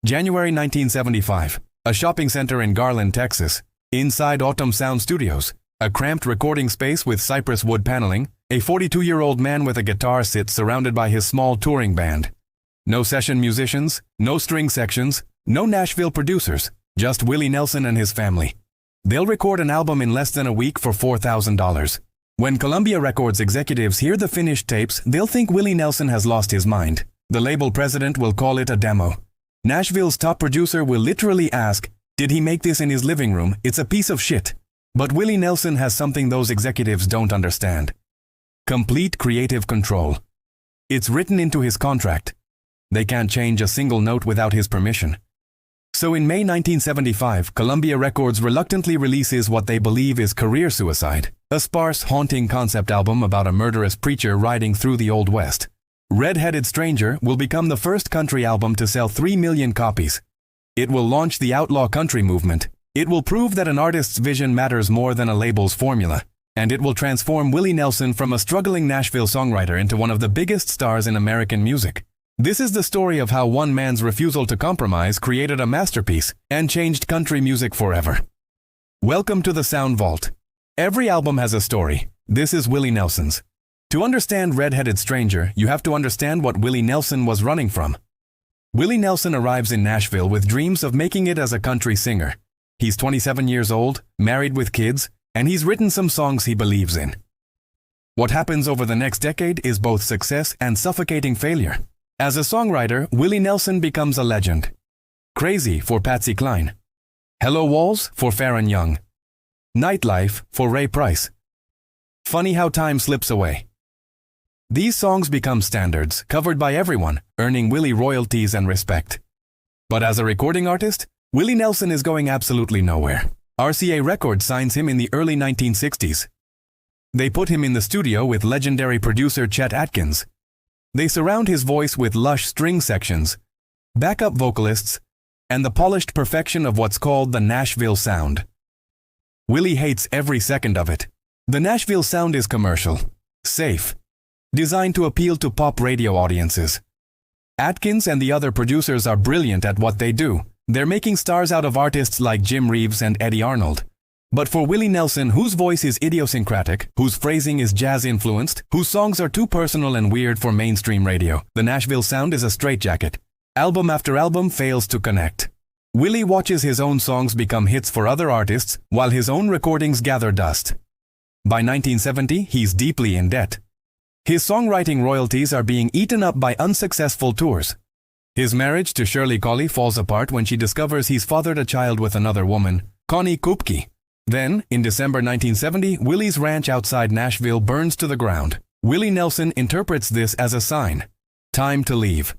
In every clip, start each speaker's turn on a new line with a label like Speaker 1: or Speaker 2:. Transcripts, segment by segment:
Speaker 1: January 1975. A shopping center in Garland, Texas. Inside Autumn Sound Studios, a cramped recording space with cypress wood paneling, a 42-year-old man with a guitar sits surrounded by his small touring band. No session musicians, no string sections, no Nashville producers, just Willie Nelson and his family. They'll record an album in less than a week for $4,000. When Columbia Records executives hear the finished tapes, they'll think Willie Nelson has lost his mind. The label president will call it a demo. Nashville's top producer will literally ask, "Did he make this in his living room? It's a piece of shit." But Willie Nelson has something those executives don't understand. Complete creative control. It's written into his contract. They can't change a single note without his permission. So in May 1975, Columbia Records reluctantly releases what they believe is career suicide, a sparse, haunting concept album about a murderous preacher riding through the Old West. Red-Headed Stranger will become the first country album to sell 3 million copies. It will launch the outlaw country movement. It will prove that an artist's vision matters more than a label's formula. And it will transform Willie Nelson from a struggling Nashville songwriter into one of the biggest stars in American music. This is the story of how one man's refusal to compromise created a masterpiece and changed country music forever. Welcome to the Sound Vault. Every album has a story. This is Willie Nelson's. To understand Red-Headed Stranger, you have to understand what Willie Nelson was running from. Willie Nelson arrives in Nashville with dreams of making it as a country singer. He's 27 years old, married with kids, and he's written some songs he believes in. What happens over the next decade is both success and suffocating failure. As a songwriter, Willie Nelson becomes a legend. Crazy for Patsy Cline. Hello Walls for Farron Young. Nightlife for Ray Price. Funny how time slips away. These songs become standards, covered by everyone, earning Willie royalties and respect. But as a recording artist, Willie Nelson is going absolutely nowhere. RCA Records signs him in the early 1960s. They put him in the studio with legendary producer Chet Atkins. They surround his voice with lush string sections, backup vocalists, and the polished perfection of what's called the Nashville sound. Willie hates every second of it. The Nashville sound is commercial, safe, designed to appeal to pop radio audiences. Atkins and the other producers are brilliant at what they do. They're making stars out of artists like Jim Reeves and Eddie Arnold. But for Willie Nelson, whose voice is idiosyncratic, whose phrasing is jazz-influenced, whose songs are too personal and weird for mainstream radio, the Nashville sound is a straitjacket. Album after album fails to connect. Willie watches his own songs become hits for other artists, while his own recordings gather dust. By 1970, he's deeply in debt. His songwriting royalties are being eaten up by unsuccessful tours. His marriage to Shirley Colley falls apart when she discovers he's fathered a child with another woman, Connie Kupke. Then, in December 1970, Willie's ranch outside Nashville burns to the ground. Willie Nelson interprets this as a sign. Time to leave.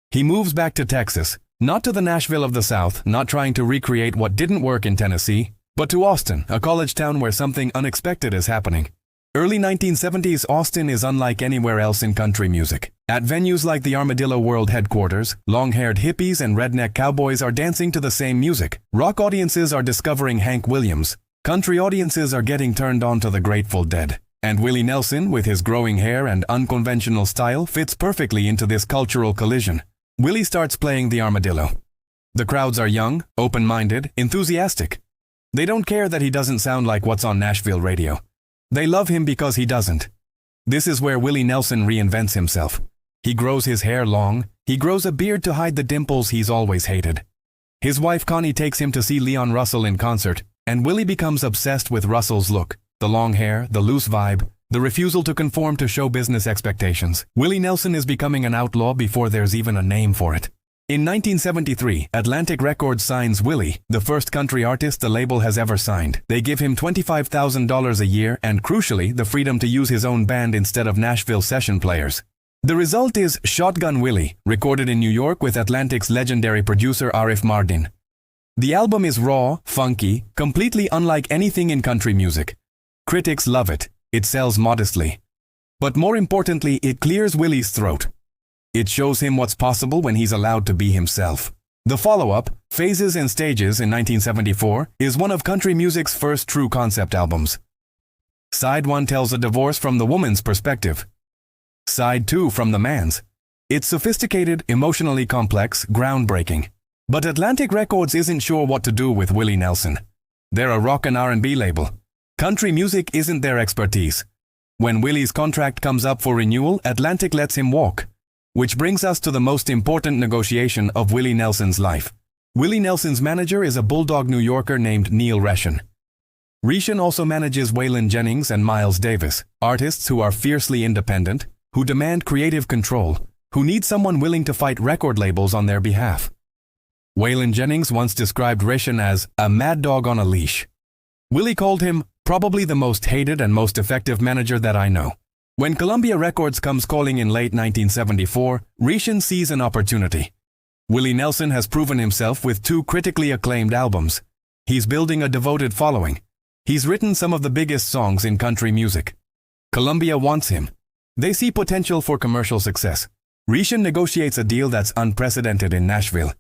Speaker 1: He moves back to Texas, not to the Nashville of the South, not trying to recreate what didn't work in Tennessee, but to Austin, a college town where something unexpected is happening. Early 1970s Austin is unlike anywhere else in country music. At venues like the Armadillo World Headquarters, long-haired hippies and redneck cowboys are dancing to the same music. Rock audiences are discovering Hank Williams. Country audiences are getting turned on to the Grateful Dead. And Willie Nelson, with his growing hair and unconventional style, fits perfectly into this cultural collision. Willie starts playing the Armadillo. The crowds are young, open-minded, enthusiastic. They don't care that he doesn't sound like what's on Nashville radio. They love him because he doesn't. This is where Willie Nelson reinvents himself. He grows his hair long, he grows a beard to hide the dimples he's always hated. His wife Connie takes him to see Leon Russell in concert, and Willie becomes obsessed with Russell's look, the long hair, the loose vibe, the refusal to conform to show business expectations. Willie Nelson is becoming an outlaw before there's even a name for it. In 1973, Atlantic Records signs Willie, the first country artist the label has ever signed. They give him $25,000 a year and, crucially, the freedom to use his own band instead of Nashville session players. The result is Shotgun Willie, recorded in New York with Atlantic's legendary producer Arif Mardin. The album is raw, funky, completely unlike anything in country music. Critics love it. It sells modestly. But more importantly, it clears Willie's throat. It shows him what's possible when he's allowed to be himself. The follow-up, Phases and Stages in 1974, is one of country music's first true concept albums. Side 1 tells a divorce from the woman's perspective. Side 2 from the man's. It's sophisticated, emotionally complex, groundbreaking. But Atlantic Records isn't sure what to do with Willie Nelson. They're a rock and R&B label. Country music isn't their expertise. When Willie's contract comes up for renewal, Atlantic lets him walk. Which brings us to the most important negotiation of Willie Nelson's life. Willie Nelson's manager is a bulldog New Yorker named Neil Reshan. Reshan also manages Waylon Jennings and Miles Davis, artists who are fiercely independent, who demand creative control, who need someone willing to fight record labels on their behalf. Waylon Jennings once described Reshan as a mad dog on a leash. Willie called him probably the most hated and most effective manager that I know. When Columbia Records comes calling in late 1974, Reshan sees an opportunity. Willie Nelson has proven himself with 2 critically acclaimed albums. He's building a devoted following. He's written some of the biggest songs in country music. Columbia wants him. They see potential for commercial success. Reshan negotiates a deal that's unprecedented in Nashville.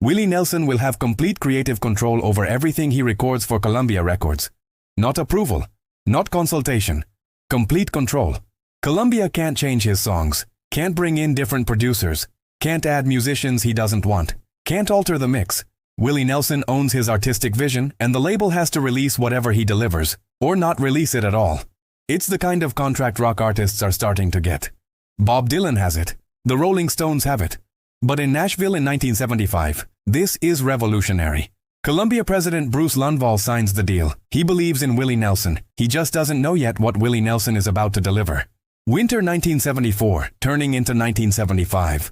Speaker 1: Willie Nelson will have complete creative control over everything he records for Columbia Records. Not approval, not consultation, complete control. Columbia can't change his songs, can't bring in different producers, can't add musicians he doesn't want, can't alter the mix. Willie Nelson owns his artistic vision, and the label has to release whatever he delivers, or not release it at all. It's the kind of contract rock artists are starting to get. Bob Dylan has it. The Rolling Stones have it. But in Nashville in 1975, this is revolutionary. Columbia president Bruce Lundvall signs the deal. He believes in Willie Nelson. He just doesn't know yet what Willie Nelson is about to deliver. Winter 1974, turning into 1975.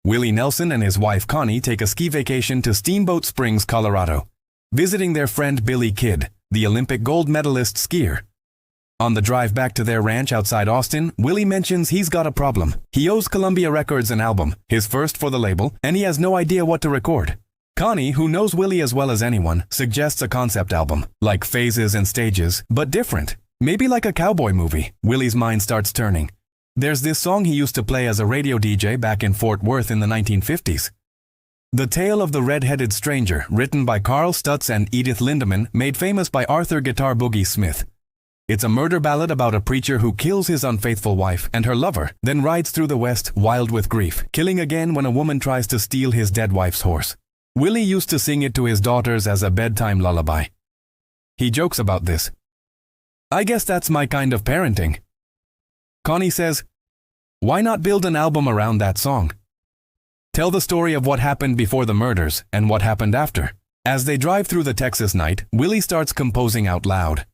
Speaker 1: Willie Nelson and his wife Connie take a ski vacation to Steamboat Springs, Colorado, visiting their friend Billy Kidd, the Olympic gold medalist skier. On the drive back to their ranch outside Austin, Willie mentions he's got a problem. He owes Columbia Records an album, his first for the label, and he has no idea what to record. Connie, who knows Willie as well as anyone, suggests a concept album, like Phases and Stages, but different. Maybe like a cowboy movie. Willie's mind starts turning. There's this song he used to play as a radio DJ back in Fort Worth in the 1950s. The Tale of the Red-Headed Stranger, written by Carl Stutz and Edith Lindemann, made famous by Arthur Guitar Boogie Smith. It's a murder ballad about a preacher who kills his unfaithful wife and her lover, then rides through the West wild with grief, killing again when a woman tries to steal his dead wife's horse. Willie used to sing it to his daughters as a bedtime lullaby. He jokes about this. I guess that's my kind of parenting. Connie says, why not build an album around that song? Tell the story of what happened before the murders and what happened after. As they drive through the Texas night, Willie starts composing out loud.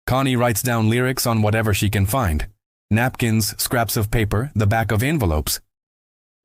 Speaker 1: Connie writes down lyrics on whatever she can find. Napkins, scraps of paper, the back of envelopes.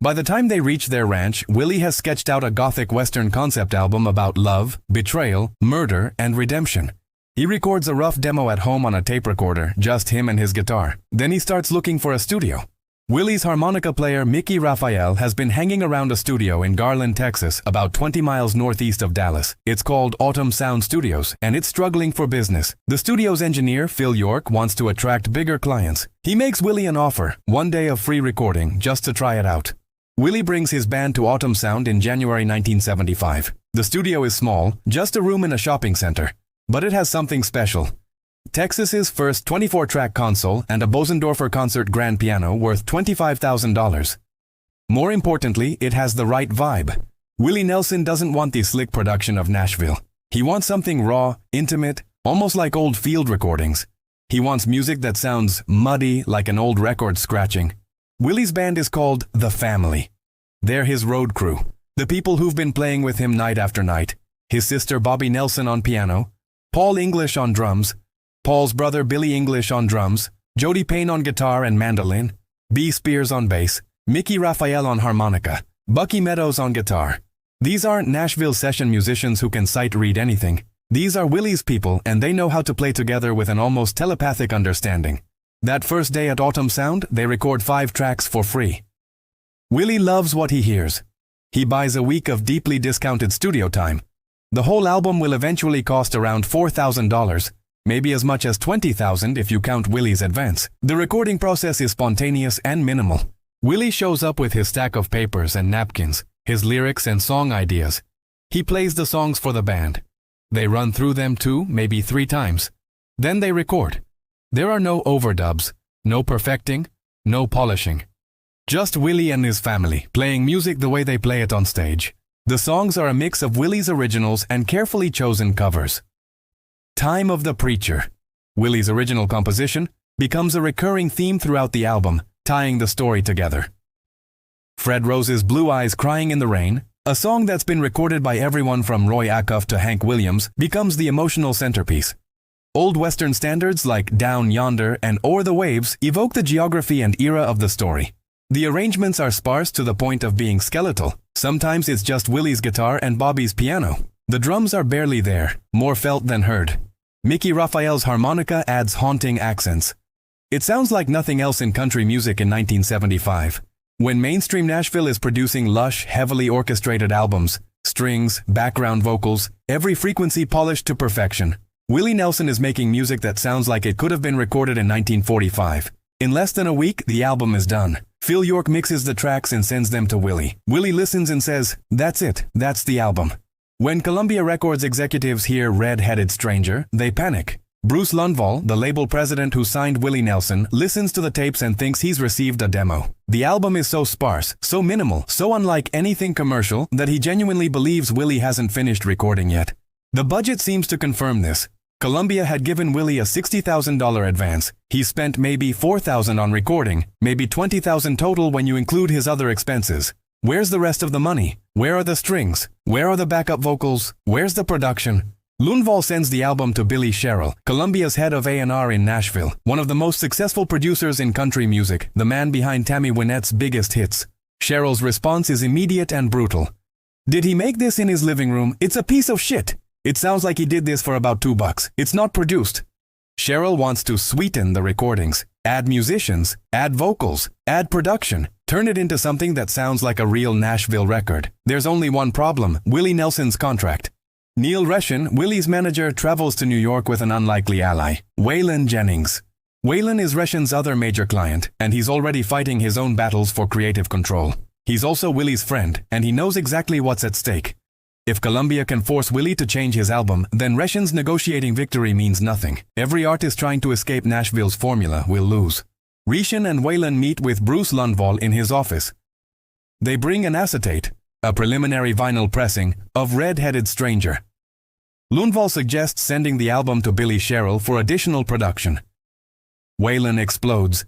Speaker 1: By the time they reach their ranch, Willie has sketched out a gothic western concept album about love, betrayal, murder, and redemption. He records a rough demo at home on a tape recorder, just him and his guitar. Then he starts looking for a studio. Willie's harmonica player Mickey Raphael has been hanging around a studio in Garland, Texas, about 20 miles northeast of Dallas. It's called Autumn Sound Studios, and it's struggling for business. The studio's engineer, Phil York, wants to attract bigger clients. He makes Willie an offer, 1 day of free recording, just to try it out. Willie brings his band to Autumn Sound in January 1975. The studio is small, just a room in a shopping center. But it has something special. Texas's first 24-track console and a Bosendorfer concert grand piano worth $25,000. More importantly, it has the right vibe. Willie Nelson doesn't want the slick production of Nashville. He wants something raw, intimate, almost like old field recordings. He wants music that sounds muddy, like an old record scratching. Willie's band is called The Family. They're his road crew, the people who've been playing with him night after night. His sister Bobby Nelson on piano, Paul English on drums, Paul's brother Billy English on drums, Jody Payne on guitar and mandolin, B. Spears on bass, Mickey Raphael on harmonica, Bucky Meadows on guitar. These aren't Nashville session musicians who can sight read anything. These are Willie's people, and they know how to play together with an almost telepathic understanding. That first day at Autumn Sound, they record 5 tracks for free. Willie loves what he hears. He buys a week of deeply discounted studio time. The whole album will eventually cost around $4,000, maybe as much as $20,000 if you count Willie's advance. The recording process is spontaneous and minimal. Willie shows up with his stack of papers and napkins, his lyrics and song ideas. He plays the songs for the band. They run through them 2, maybe 3 times. Then they record. There are no overdubs, no perfecting, no polishing. Just Willie and his family, playing music the way they play it on stage. The songs are a mix of Willie's originals and carefully chosen covers. Time of the Preacher, Willie's original composition, becomes a recurring theme throughout the album, tying the story together. Fred Rose's Blue Eyes Crying in the Rain, a song that's been recorded by everyone from Roy Acuff to Hank Williams, becomes the emotional centerpiece. Old Western standards like Down Yonder and O'er the Waves evoke the geography and era of the story. The arrangements are sparse to the point of being skeletal. Sometimes it's just Willie's guitar and Bobby's piano. The drums are barely there, more felt than heard. Mickey Raphael's harmonica adds haunting accents. It sounds like nothing else in country music in 1975. When mainstream Nashville is producing lush, heavily orchestrated albums, strings, background vocals, every frequency polished to perfection, Willie Nelson is making music that sounds like it could have been recorded in 1945. In less than a week, the album is done. Phil York mixes the tracks and sends them to Willie. Willie listens and says, "That's it, that's the album." When Columbia Records executives hear Red-Headed Stranger, they panic. Bruce Lundvall, the label president who signed Willie Nelson, listens to the tapes and thinks he's received a demo. The album is so sparse, so minimal, so unlike anything commercial that he genuinely believes Willie hasn't finished recording yet. The budget seems to confirm this. Columbia had given Willie a $60,000 advance. He spent maybe $4,000 on recording, maybe $20,000 total when you include his other expenses. Where's the rest of the money? Where are the strings? Where are the backup vocals? Where's the production? Lundvall sends the album to Billy Sherrill, Columbia's head of A&R in Nashville, one of the most successful producers in country music, the man behind Tammy Wynette's biggest hits. Sherrill's response is immediate and brutal. "Did he make this in his living room? It's a piece of shit. It sounds like he did this for about $2. It's not produced." Sherrill wants to sweeten the recordings, add musicians, add vocals, add production, turn it into something that sounds like a real Nashville record. There's only one problem: Willie Nelson's contract. Neil Reshen, Willie's manager, travels to New York with an unlikely ally, Waylon Jennings. Waylon is Reshen's other major client, and he's already fighting his own battles for creative control. He's also Willie's friend, and he knows exactly what's at stake. If Columbia can force Willie to change his album, then Reshen's negotiating victory means nothing. Every artist trying to escape Nashville's formula will lose. Reshen and Waylon meet with Bruce Lundvall in his office. They bring an acetate, a preliminary vinyl pressing, of Red-Headed Stranger. Lundvall suggests sending the album to Billy Sherrill for additional production. Waylon explodes.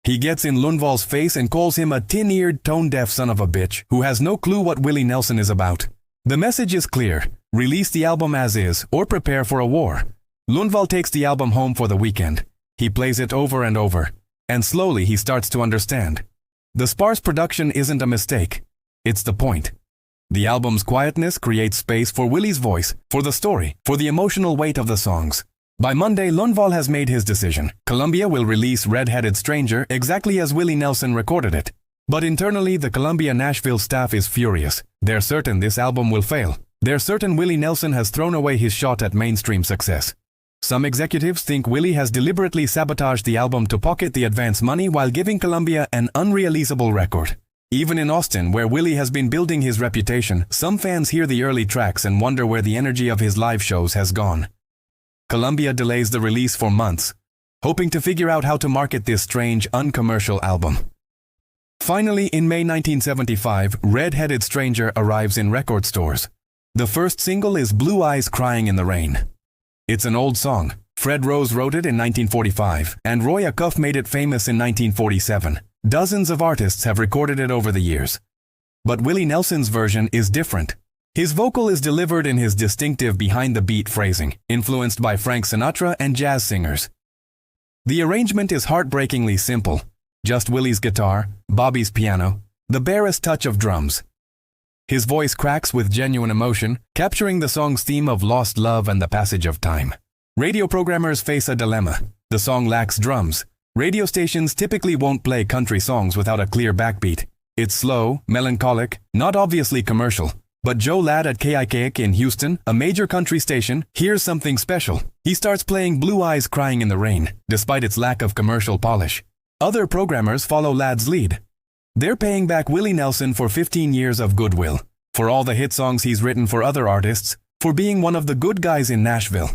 Speaker 1: He gets in Lundvall's face and calls him a tin-eared, tone-deaf son of a bitch who has no clue what Willie Nelson is about. The message is clear: release the album as is, or prepare for a war. Lundvall takes the album home for the weekend. He plays it over and over, and slowly he starts to understand. The sparse production isn't a mistake. It's the point. The album's quietness creates space for Willie's voice, for the story, for the emotional weight of the songs. By Monday, Lundvall has made his decision. Columbia will release Red-Headed Stranger exactly as Willie Nelson recorded it. But internally, the Columbia Nashville staff is furious. They're certain this album will fail. They're certain Willie Nelson has thrown away his shot at mainstream success. Some executives think Willie has deliberately sabotaged the album to pocket the advance money while giving Columbia an unreleasable record. Even in Austin, where Willie has been building his reputation, some fans hear the early tracks and wonder where the energy of his live shows has gone. Columbia delays the release for months, hoping to figure out how to market this strange, uncommercial album. Finally, in May 1975, Red-Headed Stranger arrives in record stores. The first single is Blue Eyes Crying in the Rain. It's an old song. Fred Rose wrote it in 1945, and Roy Acuff made it famous in 1947. Dozens of artists have recorded it over the years. But Willie Nelson's version is different. His vocal is delivered in his distinctive behind-the-beat phrasing, influenced by Frank Sinatra and jazz singers. The arrangement is heartbreakingly simple. Just Willie's guitar, Bobby's piano, the barest touch of drums. His voice cracks with genuine emotion, capturing the song's theme of lost love and the passage of time. Radio programmers face a dilemma. The song lacks drums. Radio stations typically won't play country songs without a clear backbeat. It's slow, melancholic, not obviously commercial. But Joe Ladd at KIKIC in Houston, a major country station, hears something special. He starts playing Blue Eyes Crying in the Rain, despite its lack of commercial polish. Other programmers follow Ladd's lead. They're paying back Willie Nelson for 15 years of goodwill, for all the hit songs he's written for other artists, for being one of the good guys in Nashville.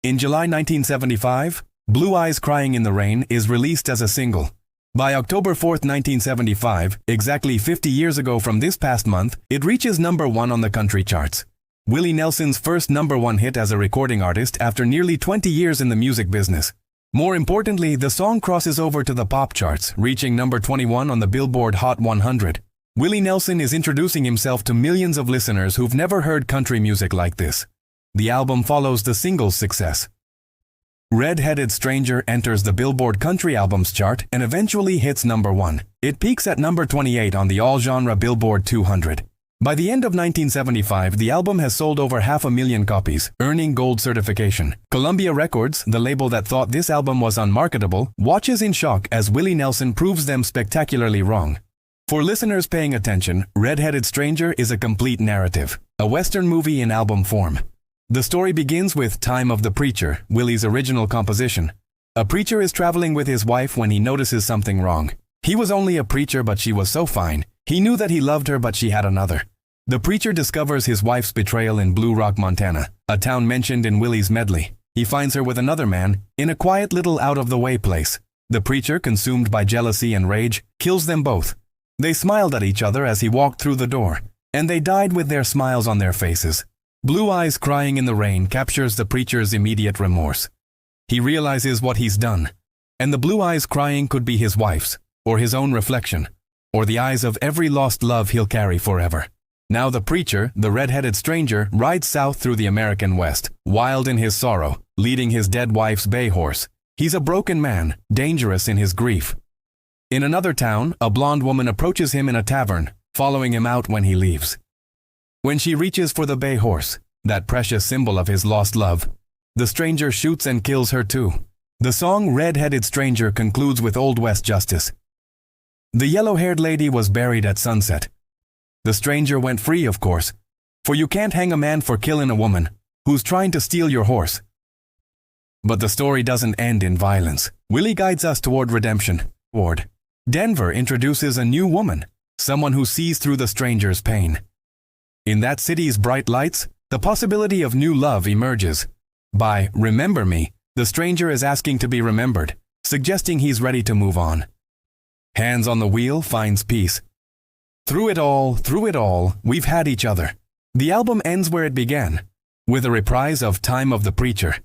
Speaker 1: In July 1975, Blue Eyes Crying in the Rain is released as a single. By October 4, 1975, exactly 50 years ago from this past month, it reaches number 1 on the country charts. Willie Nelson's first number 1 hit as a recording artist after nearly 20 years in the music business. More importantly, the song crosses over to the pop charts, reaching number 21 on the Billboard Hot 100. Willie Nelson is introducing himself to millions of listeners who've never heard country music like this. The album follows the single's success. Red-Headed Stranger enters the Billboard Country Albums chart and eventually hits number 1. It peaks at number 28 on the all-genre Billboard 200. By the end of 1975, the album has sold over 500,000 copies, earning gold certification. Columbia Records, the label that thought this album was unmarketable, watches in shock as Willie Nelson proves them spectacularly wrong. For listeners paying attention, Red-Headed Stranger is a complete narrative, a Western movie in album form. The story begins with Time of the Preacher, Willie's original composition. A preacher is traveling with his wife when he notices something wrong. He was only a preacher, but she was so fine. He knew that he loved her, but she had another. The preacher discovers his wife's betrayal in Blue Rock, Montana, a town mentioned in Willie's medley. He finds her with another man, in a quiet little out-of-the-way place. The preacher, consumed by jealousy and rage, kills them both. They smiled at each other as he walked through the door, and they died with their smiles on their faces. Blue Eyes Crying in the Rain captures the preacher's immediate remorse. He realizes what he's done, and the blue eyes crying could be his wife's, or his own reflection, or the eyes of every lost love he'll carry forever. Now the preacher, the red-headed stranger, rides south through the American West, wild in his sorrow, leading his dead wife's bay horse. He's a broken man, dangerous in his grief. In another town, a blonde woman approaches him in a tavern, following him out when he leaves. When she reaches for the bay horse, that precious symbol of his lost love, the stranger shoots and kills her too. The song Red-Headed Stranger concludes with Old West justice. The yellow-haired lady was buried at sunset. The stranger went free, of course, for you can't hang a man for killing a woman who's trying to steal your horse. But the story doesn't end in violence. Willie guides us toward redemption. Denver introduces a new woman, someone who sees through the stranger's pain. In that city's bright lights, the possibility of new love emerges. By Remember Me, the stranger is asking to be remembered, suggesting he's ready to move on. Hands on the Wheel finds peace. Through it all, we've had each other. The album ends where it began, with a reprise of Time of the Preacher.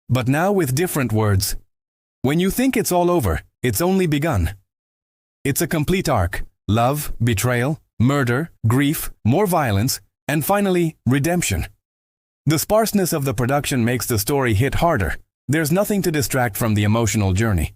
Speaker 1: But now with different words. When you think it's all over, it's only begun. It's a complete arc: love, betrayal, murder, grief, more violence, and finally, redemption. The sparseness of the production makes the story hit harder. There's nothing to distract from the emotional journey.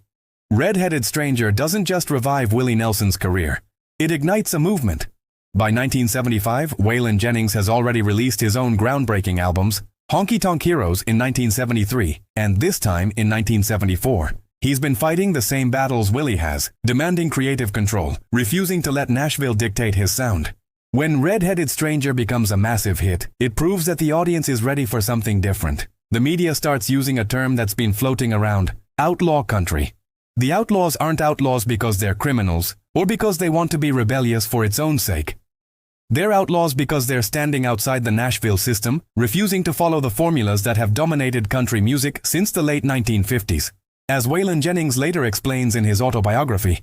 Speaker 1: Red-Headed Stranger doesn't just revive Willie Nelson's career. It ignites a movement. By 1975, Waylon Jennings has already released his own groundbreaking albums, Honky Tonk Heroes in 1973, and this time in 1974. He's been fighting the same battles Willie has, demanding creative control, refusing to let Nashville dictate his sound. When Red-Headed Stranger becomes a massive hit, it proves that the audience is ready for something different. The media starts using a term that's been floating around: outlaw country. The outlaws aren't outlaws because they're criminals, or because they want to be rebellious for its own sake. They're outlaws because they're standing outside the Nashville system, refusing to follow the formulas that have dominated country music since the late 1950s. As Waylon Jennings later explains in his autobiography,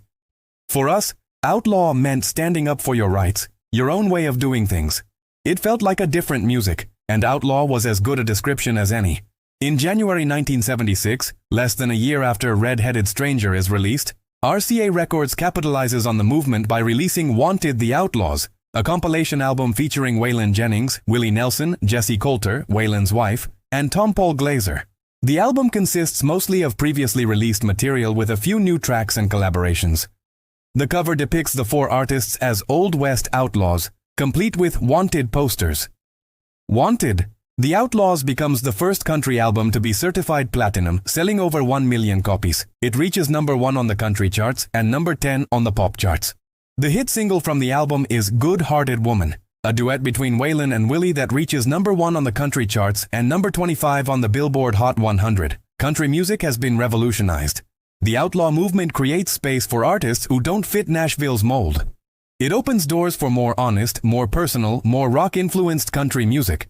Speaker 1: "For us, outlaw meant standing up for your rights, your own way of doing things. It felt like a different music, and outlaw was as good a description as any." In January 1976, less than a year after Red-Headed Stranger is released, RCA Records capitalizes on the movement by releasing Wanted the Outlaws, a compilation album featuring Waylon Jennings, Willie Nelson, Jessie Coulter, Waylon's wife, and Tom Paul Glaser. The album consists mostly of previously released material with a few new tracks and collaborations. The cover depicts the four artists as Old West outlaws, complete with Wanted posters. Wanted, The Outlaws becomes the first country album to be certified platinum, selling over 1 million copies. It reaches number 1 on the country charts and number 10 on the pop charts. The hit single from the album is Good-Hearted Woman, a duet between Waylon and Willie that reaches number 1 on the country charts and number 25 on the Billboard Hot 100. Country music has been revolutionized. The outlaw movement creates space for artists who don't fit Nashville's mold. It opens doors for more honest, more personal, more rock-influenced country music.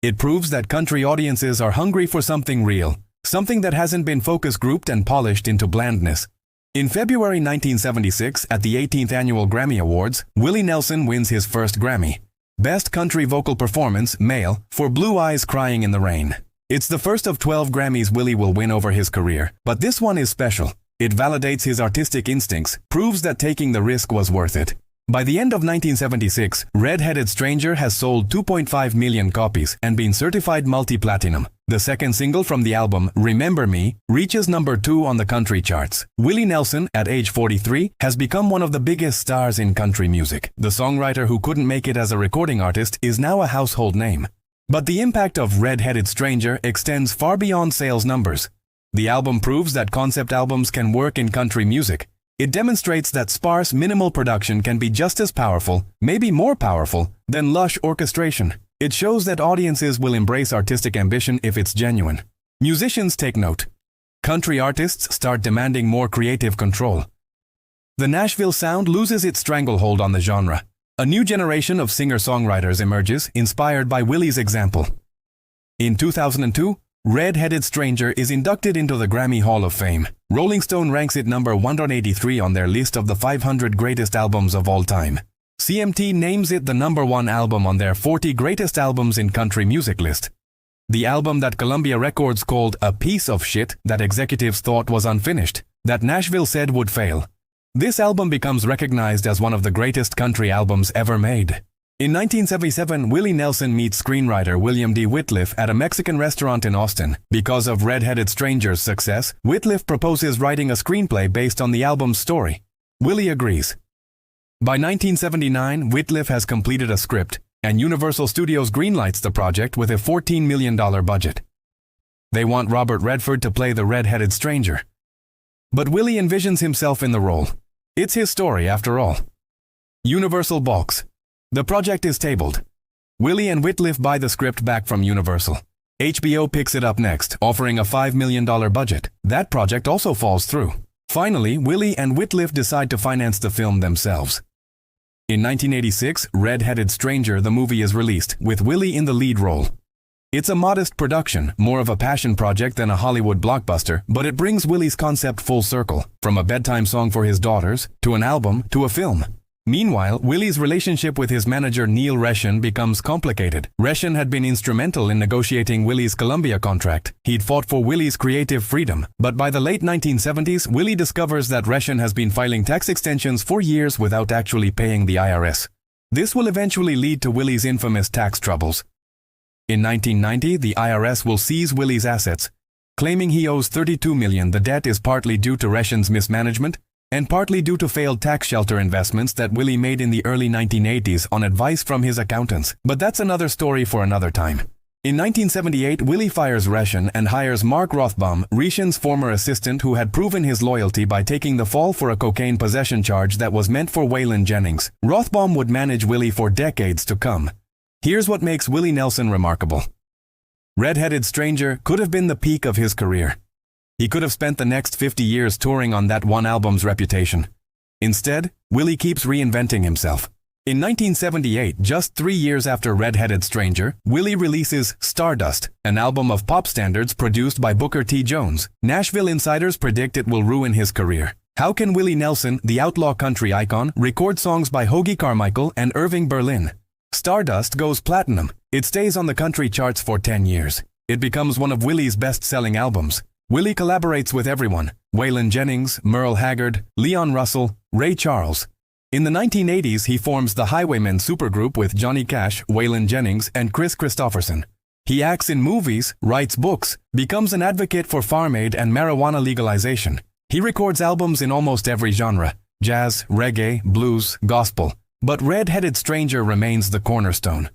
Speaker 1: It proves that country audiences are hungry for something real, something that hasn't been focus grouped and polished into blandness. In February 1976, at the 18th Annual Grammy Awards, Willie Nelson wins his first Grammy. Best Country Vocal Performance, Male, for Blue Eyes Crying in the Rain. It's the first of 12 Grammys Willie will win over his career, but this one is special. It validates his artistic instincts, proves that taking the risk was worth it. By the end of 1976, Red-Headed Stranger has sold 2.5 million copies and been certified multi-platinum. The second single from the album, Remember Me, reaches number 2 on the country charts. Willie Nelson, at age 43, has become one of the biggest stars in country music. The songwriter who couldn't make it as a recording artist is now a household name. But the impact of Red-Headed Stranger extends far beyond sales numbers. The album proves that concept albums can work in country music. It demonstrates that sparse, minimal production can be just as powerful, maybe more powerful, than lush orchestration. It shows that audiences will embrace artistic ambition if it's genuine. Musicians take note. Country artists start demanding more creative control. The Nashville sound loses its stranglehold on the genre. A new generation of singer-songwriters emerges, inspired by Willie's example. In 2002, Red-Headed Stranger is inducted into the Grammy Hall of Fame. Rolling Stone ranks it number 183 on their list of the 500 greatest albums of all time. CMT names it the number 1 album on their 40 greatest albums in country music list. The album that Columbia Records called a piece of shit that executives thought was unfinished, that Nashville said would fail. This album becomes recognized as one of the greatest country albums ever made. In 1977, Willie Nelson meets screenwriter William D. Whitliff at a Mexican restaurant in Austin. Because of Red-Headed Stranger's success, Whitliff proposes writing a screenplay based on the album's story. Willie agrees. By 1979, Whitliff has completed a script, and Universal Studios greenlights the project with a $14 million budget. They want Robert Redford to play the Red-Headed Stranger. But Willie envisions himself in the role. It's his story, after all. Universal balks. The project is tabled. Willie and Whitliff buy the script back from Universal. HBO picks it up next, offering a $5 million budget. That project also falls through. Finally, Willie and Whitliff decide to finance the film themselves. In 1986, Red-Headed Stranger, the movie, is released, with Willie in the lead role. It's a modest production, more of a passion project than a Hollywood blockbuster, but it brings Willie's concept full circle, from a bedtime song for his daughters, to an album, to a film. Meanwhile, Willie's relationship with his manager Neil Reshen becomes complicated. Reshen had been instrumental in negotiating Willie's Columbia contract. He'd fought for Willie's creative freedom. But by the late 1970s, Willie discovers that Reshen has been filing tax extensions for years without actually paying the IRS. This will eventually lead to Willie's infamous tax troubles. In 1990, the IRS will seize Willie's assets. Claiming he owes $32 million, the debt is partly due to Reshen's mismanagement, and partly due to failed tax shelter investments that Willie made in the early 1980s on advice from his accountants. But that's another story for another time. In 1978, Willie fires Reshen and hires Mark Rothbaum, Reshen's former assistant who had proven his loyalty by taking the fall for a cocaine possession charge that was meant for Waylon Jennings. Rothbaum would manage Willie for decades to come. Here's what makes Willie Nelson remarkable. Red-Headed Stranger could have been the peak of his career. He could have spent the next 50 years touring on that one album's reputation. Instead, Willie keeps reinventing himself. In 1978, just 3 years after Red-Headed Stranger, Willie releases Stardust, an album of pop standards produced by Booker T. Jones. Nashville insiders predict it will ruin his career. How can Willie Nelson, the outlaw country icon, record songs by Hoagy Carmichael and Irving Berlin? Stardust goes platinum. It stays on the country charts for 10 years. It becomes one of Willie's best-selling albums. Willie collaborates with everyone: Waylon Jennings, Merle Haggard, Leon Russell, Ray Charles. In the 1980s, he forms the Highwaymen supergroup with Johnny Cash, Waylon Jennings, and Chris Christopherson. He acts in movies, writes books, becomes an advocate for farm aid and marijuana legalization. He records albums in almost every genre: jazz, reggae, blues, gospel. But Red-Headed Stranger remains the cornerstone.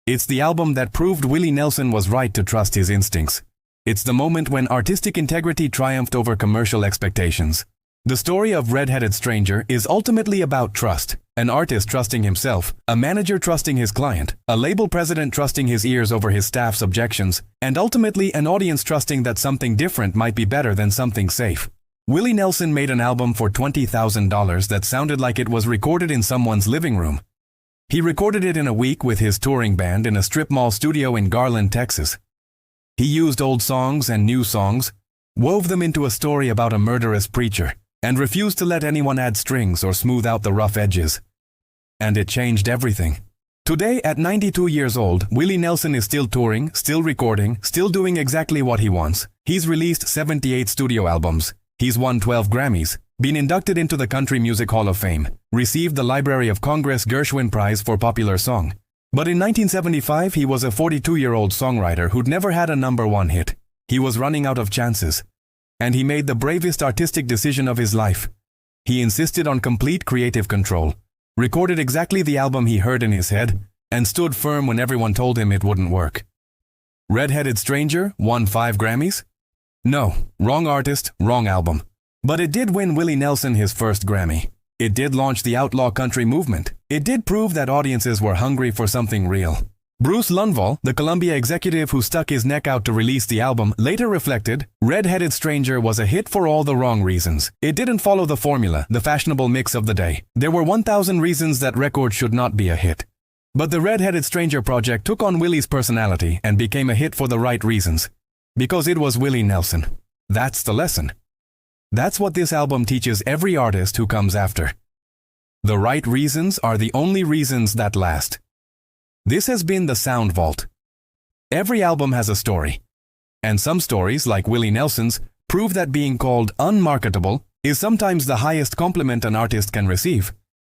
Speaker 1: It's the album that proved Willie Nelson was right to trust his instincts. It's the moment when artistic integrity triumphed over commercial expectations. The story of Red-Headed Stranger is ultimately about trust. An artist trusting himself, a manager trusting his client, a label president trusting his ears over his staff's objections, and ultimately an audience trusting that something different might be better than something safe. Willie Nelson made an album for $20,000 that sounded like it was recorded in someone's living room. He recorded it in a week with his touring band in a strip mall studio in Garland, Texas. He used old songs and new songs, wove them into a story about a murderous preacher, and refused to let anyone add strings or smooth out the rough edges. And it changed everything. Today, at 92 years old, Willie Nelson is still touring, still recording, still doing exactly what he wants. He's released 78 studio albums. He's won 12 Grammys, been inducted into the Country Music Hall of Fame, received the Library of Congress Gershwin Prize for Popular Song. But in 1975, he was a 42-year-old songwriter who'd never had a #1 hit. He was running out of chances. And he made the bravest artistic decision of his life. He insisted on complete creative control, recorded exactly the album he heard in his head, and stood firm when everyone told him it wouldn't work. Red-Headed Stranger won 5 Grammys? No, wrong artist, wrong album. But it did win Willie Nelson his first Grammy. It did launch the outlaw country movement. It did prove that audiences were hungry for something real. Bruce Lundvall, the Columbia executive who stuck his neck out to release the album, later reflected, Red-Headed Stranger was a hit for all the wrong reasons. It didn't follow the formula, the fashionable mix of the day. There were 1,000 reasons that record should not be a hit. But the Red-Headed Stranger project took on Willie's personality and became a hit for the right reasons. Because it was Willie Nelson. That's the lesson. That's what this album teaches every artist who comes after. The right reasons are the only reasons that last. This has been the Sound Vault. Every album has a story. And some stories, like Willie Nelson's, prove that being called unmarketable is sometimes the highest compliment an artist can receive.